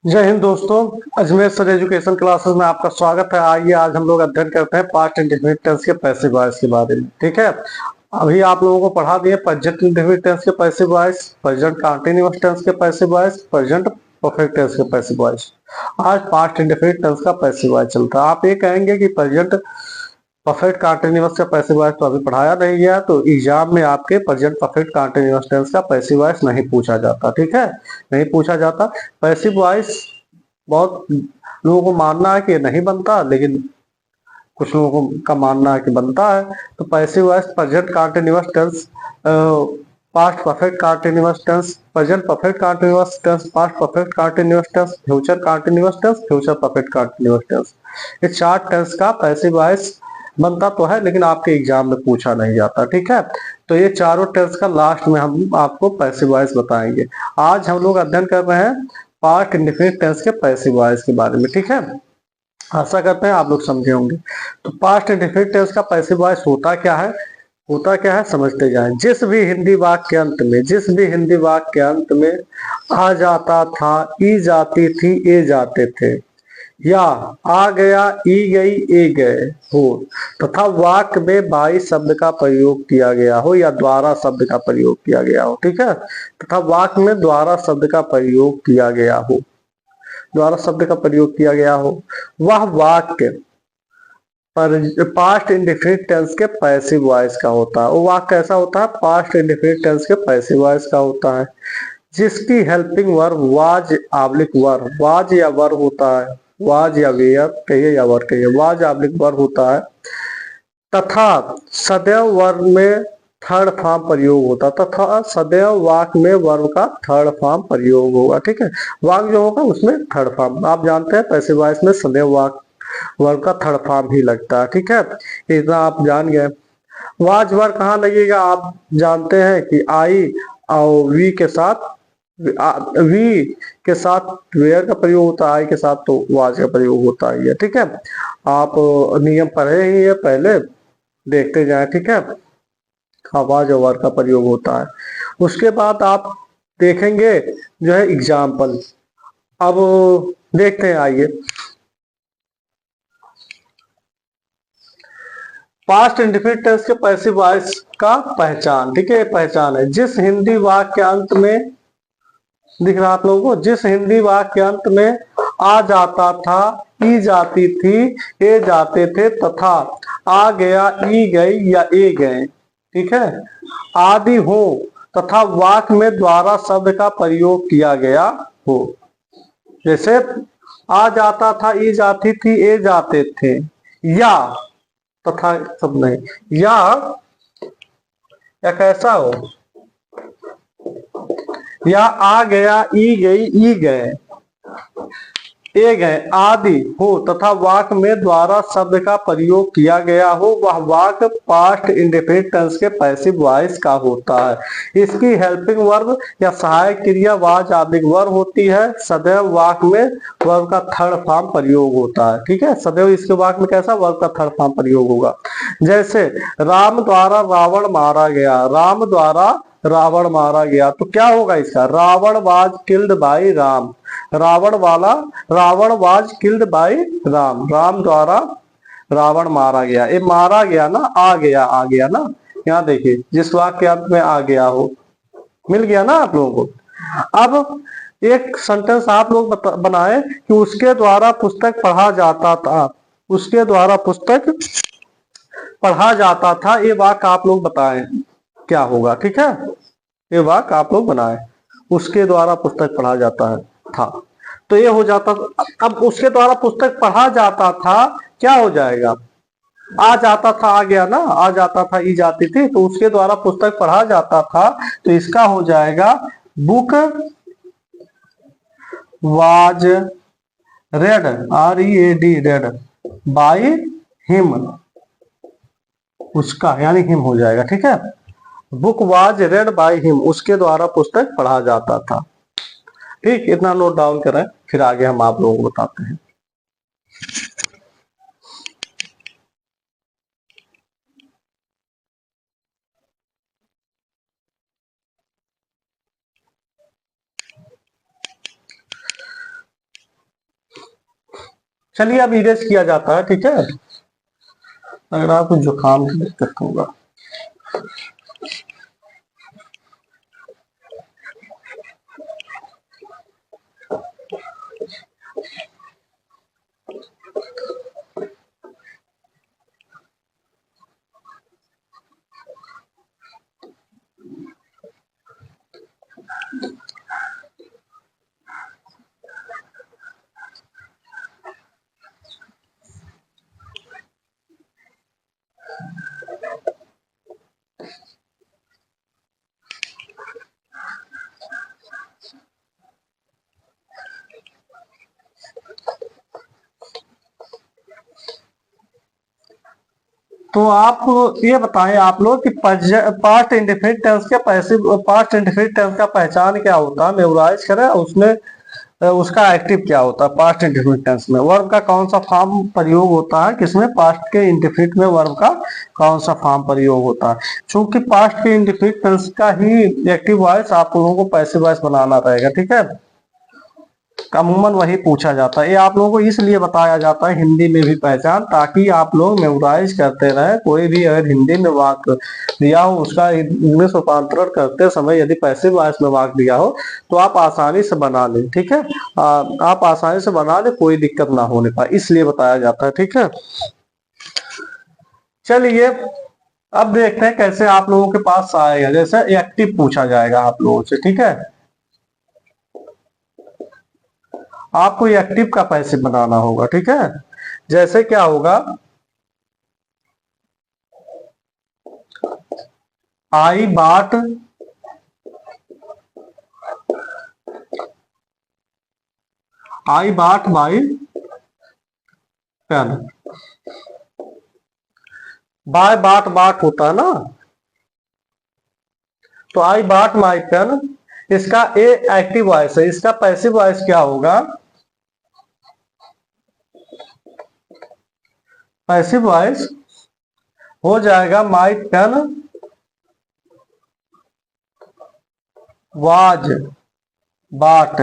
जय हिंद दोस्तों। Ajmer sir education classes में आपका स्वागत है। आइए आज हम लोग अध्ययन करते हैं पास्ट इंडेफिनिट टेंस के पैसिव वॉइस के बारे में। ठीक है, अभी आप लोगों को पढ़ा दिए प्रेजेंट इंडेफिनिट टेंस के passive voice, present continuous tense के passive voice, present perfect tense के पैसिव वॉइस। आज पास्ट इंडेफिनिट टेंस का पैसिव वॉइस चलता है। आप ये कहेंगे कि प्रेजेंट परफेक्ट कंटीन्यूअस का पैसिव वॉइस तो अभी पढ़ाया नहीं गया, तो एग्जाम में आपके प्रेजेंट परफेक्ट कंटीन्यूअस टेंस का पैसिव वॉइस नहीं पूछा जाता। ठीक है, नहीं पूछा जाता। पैसिव वॉइस बहुत लोगों को मानना है कि ये नहीं बनता, लेकिन कुछ लोगों का मानना है कि बनता है। तो passive voice present continuous tense, past perfect continuous tense, present perfect continuous tense, past perfect continuous tense, future continuous tense, future perfect continuous tense. ये चार टेंस का पैसिव वॉइस बनता तो है, लेकिन आपके एग्जाम में पूछा नहीं जाता। ठीक है, तो ये चारों टेंस का लास्ट में हम आपको पैसिव वॉइस बताएंगे। आज हम लोग अध्ययन कर रहे हैं पास्ट इंडेफिनिट टेंस के पैसिव वॉइस के बारे में। ठीक है, आशा करते हैं आप लोग समझे होंगे। तो पास्ट इंडेफिनिट टेंस का पैसिव वॉइस होता क्या है समझते जाएं। जिस भी हिंदी वाक्य के अंत में आ जाता था, ई जाती थी, ए जाते थे, या आ गया, ई गई, ए गए हो, तथा वाक्य में बाई शब्द का प्रयोग किया गया हो या द्वारा शब्द का प्रयोग किया गया हो। ठीक है, तथा वाक्य में द्वारा शब्द का प्रयोग किया गया हो, द्वारा शब्द का प्रयोग किया गया हो, वह वाक्य पर पास्ट इंडेफिनिट टेंस के पैसिव वॉइस का होता है। वो वाक्य कैसा होता है? पास्ट इंडेफिनिट टेंस के पैसिव वॉइस का होता है, जिसकी helping verb was oblique were, was या वर होता है, वाज या वेयर कहिए या वर कहिए, वाज आब्लिक वर होता है, तथा सदैव वर्ब में थर्ड फॉर्म प्रयोग होता, तथा सदैव वाक्य में वर्ब का थर्ड फॉर्म प्रयोग होगा। ठीक है, वाक्य जो होगा उसमें थर्ड फॉर्म, आप जानते हैं पैसिव वॉइस में सदैव वाक्य वर्ब का थर्ड फॉर्म ही लगता है। ठीक है, इतना आप जान गए। वाज वर्ब कहाँ लगेगा? आप जानते हैं कि आई और वी के साथ, वी के साथ वेयर का प्रयोग होता है, आई के साथ तो वाज का प्रयोग होता ही है। ठीक है, आप नियम पढ़े ही है, पहले देखते जाएं। ठीक है, आवाज और वर्ड का प्रयोग होता है। उसके बाद आप देखेंगे जो है एग्जाम्पल। अब देखते हैं, आइए। पास्ट इंडेफिनिट टेंस के पैसिव वॉइस का पहचान। ठीक है, पहचान है जिस हिंदी वाक्य के अंत में, दिख रहा आप लोगों को, जिस हिंदी वाक्य के अंत में आ जाता था, ई जाती थी, ए जाते थे, तथा आ गया, ई गई या ए गए, ठीक है, आदि हो, तथा वाक्य में द्वारा शब्द का प्रयोग किया गया हो। जैसे आ जाता था, ई जाती थी, ए जाते थे, या तथा सब नहीं, या कैसा हो, या आ गया, ई गई, ई गए, ए गए आदि हो, तथा वाक्य में द्वारा शब्द का प्रयोग किया गया हो, वह वाक्य पास्ट इंडेफिनिट टेंस के पैसिव वॉइस का होता है। इसकी हेल्पिंग वर्ब या सहायक क्रिया वाज आब्लिक वर होती है। सदैव वाक्य में वर्ब का थर्ड फॉर्म प्रयोग होता है। ठीक है, सदैव इसके वाक्य में कैसा वर्ब का थर्ड फॉर्म प्रयोग होगा। जैसे राम द्वारा रावण मारा गया, राम द्वारा रावण मारा गया, तो क्या होगा इसका? Ravan was killed by Ram, Ravan was killed by Ram, Ram द्वारा रावण मारा गया। ये मारा गया ना, आ गया ना, यहाँ देखिए जिस वाक्य अंत में आ गया हो, मिल गया ना आप लोगों को। अब एक सेंटेंस आप लोग बनाए कि उसके द्वारा पुस्तक पढ़ा जाता था, उसके द्वारा पुस्तक पढ़ा जाता था, ये वाक्य आप लोग बताएं क्या होगा। ठीक है, ये वाक्य आप लोग बनाए, उसके द्वारा पुस्तक पढ़ा जाता है था, तो ये हो जाता। अब उसके द्वारा पुस्तक पढ़ा जाता था क्या हो जाएगा? आ जाता था, आ गया ना, आ जाता था, ई जाती थी, तो उसके द्वारा पुस्तक पढ़ा जाता था, तो इसका हो जाएगा book was red, READ red, by him, उसका यानी हिम हो जाएगा। ठीक है, book was red by him, उसके द्वारा पुस्तक पढ़ा जाता था। ठीक, इतना नोट डाउन करें, फिर आगे हम आप लोगों को बताते हैं। चलिए अब इरेज किया जाता है, ठीक है। अगर आपको जुकाम की दिक्कत होगा, तो आप ये बताएं आप लोग कि पास्ट इंडेफिनिट टेंस के पैसिव पास्ट इंडेफिनिट टेंस का पहचान क्या होता है, मेमोराइज करें उसमें उसका एक्टिव क्या होता है पास्ट इंडेफिनिट टेंस में, वर्ब का कौन सा फॉर्म प्रयोग होता है, किसमें पास्ट के इंडेफिनिट में वर्ब का कौन सा फॉर्म प्रयोग होता है। क्योंकि पास्ट के इंडेफिनिट टेंस का ही एक्टिव वॉइस आप लोगों को पैसिव वॉइस बनाना रहेगा, ठीक है। अमूमन वही पूछा जाता है, ये आप लोगों को इसलिए बताया जाता है हिंदी में भी पहचान, ताकि आप लोग मेमोराइज करते रहे। कोई भी अगर हिंदी में वाक्य दिया हो उसका इंग्लिश रूपांतरण करते समय यदि पैसिव वॉइस में वाक्य दिया हो तो आप आसानी से बना लें, ठीक है। आप आसानी से बना लें, कोई दिक्कत ना होने पाए, इसलिए बताया जाता है, ठीक है। चलिए अब देखते हैं कैसे आप लोगों के पास आएगा। जैसे एक्टिव पूछा जाएगा आप लोगों से, ठीक है। आपको एक्टिव का पैसिव बनाना होगा, ठीक है। जैसे क्या होगा, आई बाट माई पेन, बाय बाट होता है ना, तो आई बाट माई पेन, इसका ए एक्टिव वॉइस है, इसका पैसिव वॉइस क्या होगा, पैसिव वॉइस हो जाएगा माई पेन वाज बाट,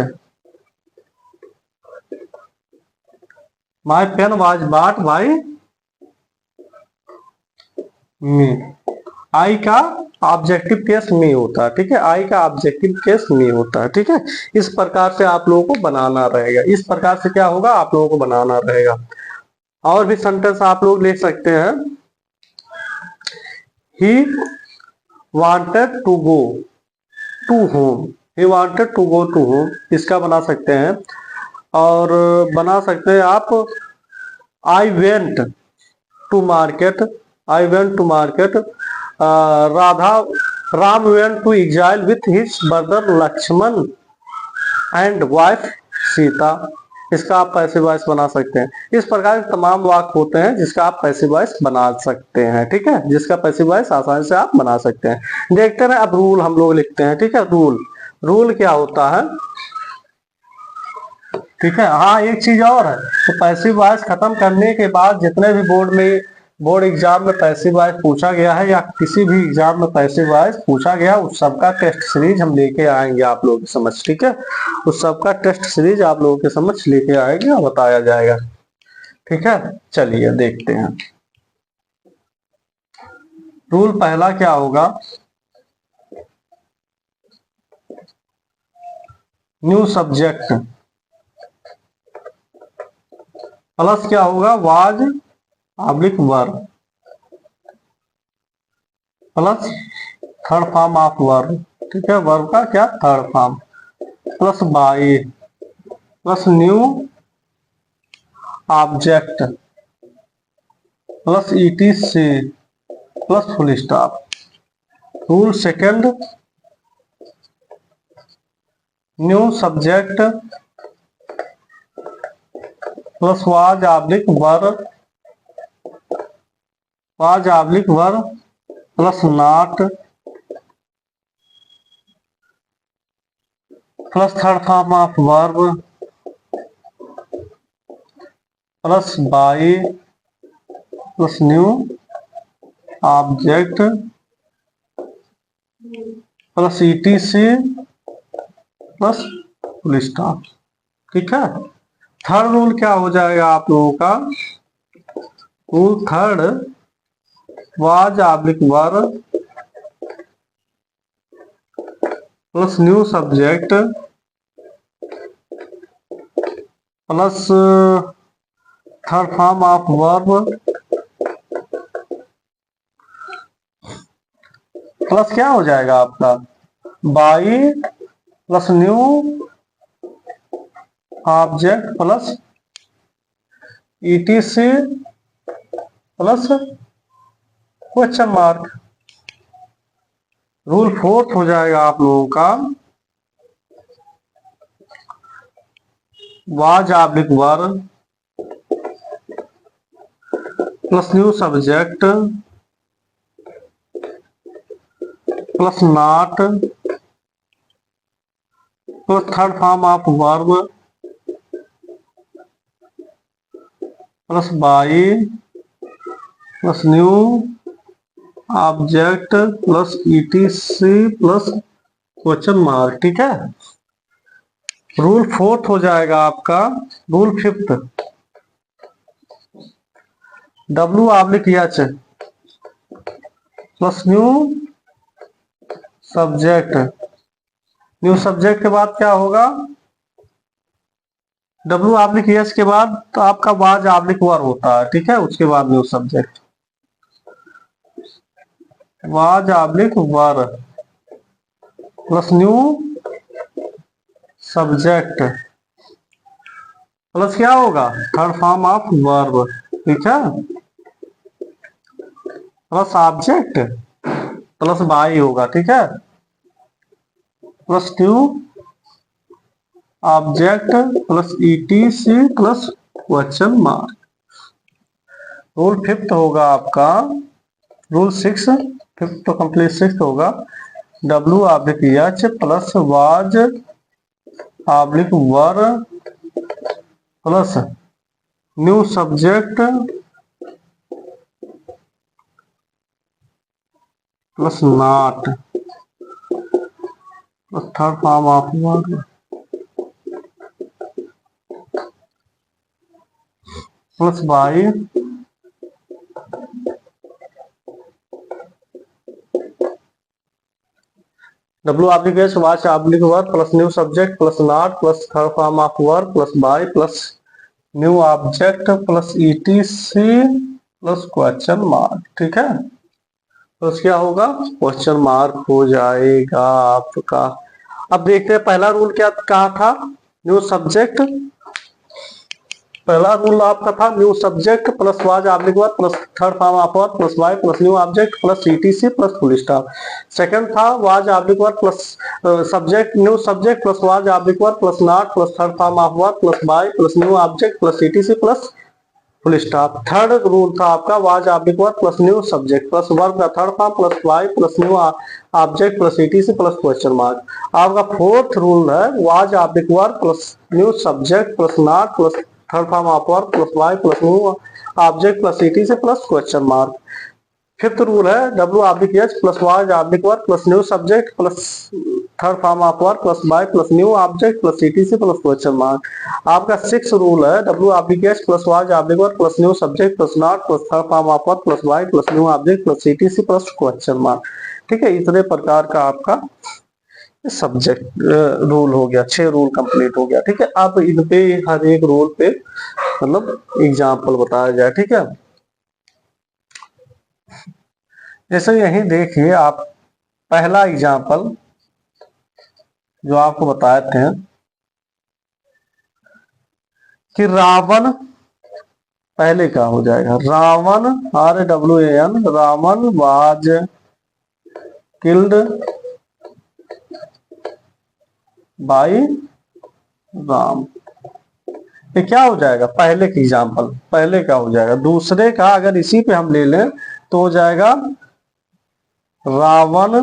माई पेन वाज बाट बाई मी। आई का ऑब्जेक्टिव केस मी होता है, ठीक है। आई का ऑब्जेक्टिव केस मी होता है, ठीक है। इस प्रकार से आप लोगों को बनाना रहेगा, इस प्रकार से क्या होगा आप लोगों को बनाना रहेगा। और भी सेंटेंस आप लोग लिख सकते हैं, he wanted to go to home, he wanted to go to home, इसका बना सकते हैं। और बना सकते हैं आप, I went to market, I went to market, Radha Ram went to exile with his brother Lakshman and wife Sita, इसका आप पैसिव वॉइस बना सकते हैं। इस प्रकार के तमाम वाक्य होते हैं जिसका आप पैसिव वॉइस बना सकते हैं, ठीक है, जिसका पैसिव वॉइस आसानी से आप बना सकते हैं। देखते हैं अब रूल हम लोग लिखते हैं, ठीक है। रूल क्या होता है, ठीक है। हाँ एक चीज और है, तो पैसिव वॉइस खत्म करने के बाद जितने भी बोर्ड एग्जाम में पैसिव वॉइस पूछा गया है या किसी भी एग्जाम में पैसिव वॉइस पूछा गया उस सबका टेस्ट सीरीज हम लेके आएंगे आप लोगों के समझ, ठीक है। उस सबका टेस्ट सीरीज आप लोगों के समझ लेके आएंगे और बताया जाएगा, ठीक है। चलिए देखते हैं रूल पहला क्या होगा, न्यू सब्जेक्ट प्लस क्या होगा was oblique verb plus third form of verb, ठीक है, वर्ब का क्या third form, plus by plus new object plus etc plus full stop. Rule second, new subject plus was oblique verb plus not plus third form of verb plus by plus new object plus etc plus full stop, ठीक है। Third rule क्या हो जाएगा आप लोगों का? Rule third, was oblique were plus new subject plus third form of verb plus क्या हो जाएगा आपका? By plus new object plus etc plus question mark. Rule fourth हो जाएगा आप लोगों का, was oblique were plus new subject plus not plus third form of verb plus by plus new object plus etc plus question mark. ठीक है, rule fourth हो जाएगा आपका। Rule fifth, W oblique H plus new subject. New subject के बाद क्या होगा? W oblique H के बाद तो आपका वाज ऑब्लिक वर होता है। ठीक है, उसके बाद new subject, was oblique were plus new subject plus क्या होगा? Third form of verb. ठीक है, प्लस ऑब्जेक्ट प्लस बाई होगा। ठीक है, plus new object plus etc plus question mark. Rule fifth होगा आपका, रूल सिक्स, फिफ्थ तो कंप्लीट सिक्स होगा, W oblique H plus was oblique were plus new subject plus not plus third form of verb plus by W oblique H was oblique were plus new subject plus not plus third form of verb plus by plus new object plus etc plus question mark. ठीक है, तो क्या होगा? Question mark हो जाएगा आपका। अब देखते हैं पहला रूल क्या कहा था? न्यू सब्जेक्ट, पहला रूल आपका था new subject plus was oblique were plus third form of verb plus by plus new object plus etc plus full stop. Second था was oblique were plus subject new subject plus was oblique were plus not plus third form of verb plus by plus new object plus etc plus full stop. Third rule था आपका was oblique were plus new subject plus verb का third form plus by plus new object plus etc plus question mark. आपका fourth rule है was oblique were plus new subject plus not plus third form of verb plus by plus new object plus etc plus question mark. Fifth rule है W oblique H plus was oblique were plus new subject plus third form of verb plus by plus new object plus etc plus question mark. आपका six rule है W oblique H plus was oblique were plus new subject plus not plus third form of verb plus by plus new object plus etc plus question mark. ठीक है, इतने प्रकार का आपका subject rule हो गया, 6 rule complete हो गया। ठीक है, अब इन पे हर एक रूल पे मतलब एग्जाम्पल बताया जाए। ठीक है, जैसे यही देखिए आप, पहला एग्जाम्पल जो आपको बताए थे कि रावण, पहले क्या हो जाएगा? Ravan RAWAN, Ravan was killed by Ram. ये क्या हो जाएगा? पहले की एग्जाम्पल, पहले क्या हो जाएगा? दूसरे का अगर इसी पे हम ले लें तो हो जाएगा रावण,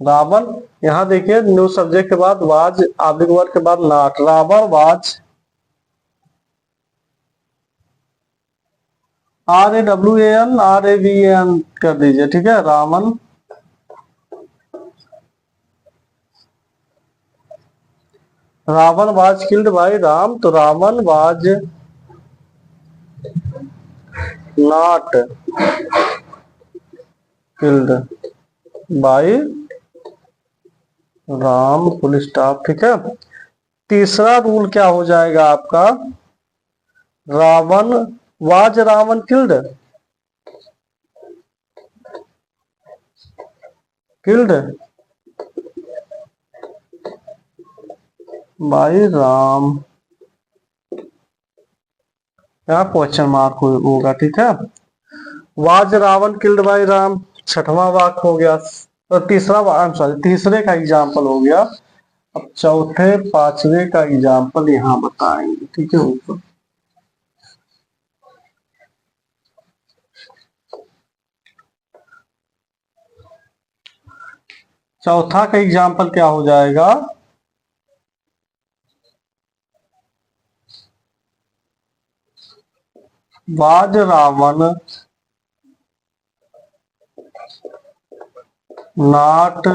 रावण यहां देखिए न्यू सब्जेक्ट के बाद वाज ऑब्लिक वर्ब के बाद नॉट, रावण वाज RAWAN कर दीजिए। ठीक है, Ravan Ravan was killed by Ram, तो Ravan was not killed by Ram, full stop. ठीक है, तीसरा रूल क्या हो जाएगा आपका, Ravan was Ravan killed, killed by Ram, क्या क्वेश्चन मार्क होगा। ठीक है, was Ravan killed by Ram छठवां वाक्य हो गया, और तीसरा सॉरी तीसरे का एग्जाम्पल हो गया। अब चौथे पांचवे का एग्जाम्पल यहाँ बताएंगे। ठीक है, ऊपर चौथा का एग्जाम्पल क्या हो जाएगा, was Ravan not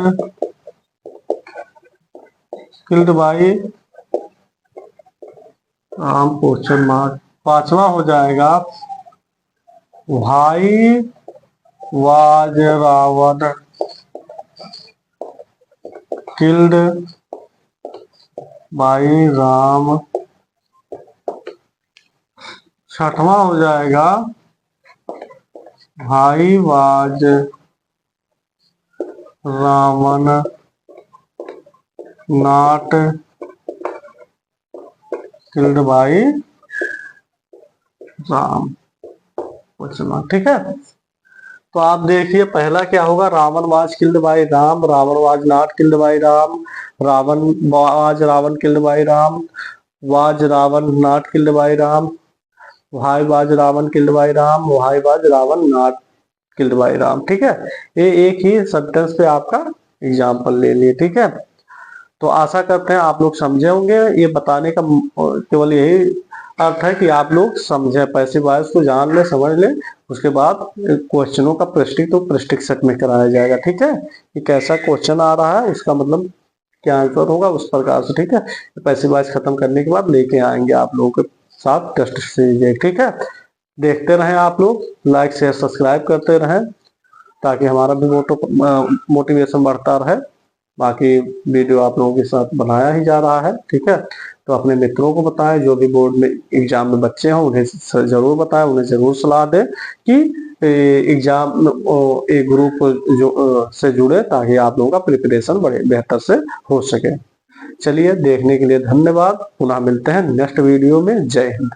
killed by Ram question mark. पांचवा हो जाएगा, भाई was Ravan killed by Ram. छठवां हो जाएगा, भाई was Ravan not killed by Ram question mark. ठीक है, तो आप देखिए पहला क्या होगा, Ravan was killed by Ram, Ravan was not killed by Ram, Ravan was Ravan killed by Ram, was Ravan not killed by Ram, भाई was Ravan killed by Ram, भाई was Ravan not killed by Ram. ठीक है, ये एक ही सेंटेंस पे आपका एग्जाम्पल ले लिए। ठीक है, तो आशा करते हैं आप लोग समझे होंगे। ये बताने का केवल यही अर्थ है कि आप लोग समझे, पैसिव वॉइस को जान ले, समझ ले, उसके बाद क्वेश्चनों का प्रश्निक तो प्रश्निक सेट में कराया जाएगा। ठीक है, कि कैसा क्वेश्चन आ रहा है, उसका मतलब क्या आंसर होगा, उस प्रकार से। ठीक है, पैसिव वॉइस खत्म करने के बाद लेके आएंगे आप लोगों के साथ टेस्ट सीरीज। ठीक है, देखते रहें आप लोग, लाइक शेयर सब्सक्राइब करते रहें, ताकि हमारा भी मोटिवेशन बढ़ता रहे। बाकी वीडियो आप लोगों के साथ बनाया ही जा रहा है। ठीक है, तो अपने मित्रों को बताएं, जो भी बोर्ड में एग्जाम में बच्चे हों उन्हें जरूर बताएं, उन्हें जरूर सलाह दें कि एग्जाम एक ग्रुप जो से जुड़े, ताकि आप लोगों का प्रिपरेशन बड़े बेहतर से हो सके। चलिए, देखने के लिए धन्यवाद। पुनः मिलते हैं नेक्स्ट वीडियो में। जय हिंद।